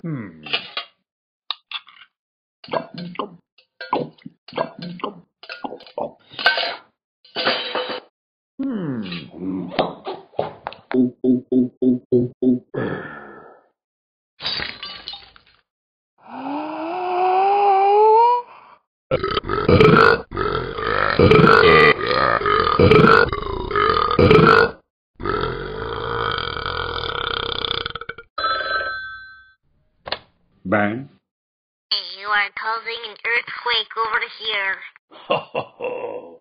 Hmm. Hmm. Bang. You are causing an earthquake over here. Ho, ho, ho.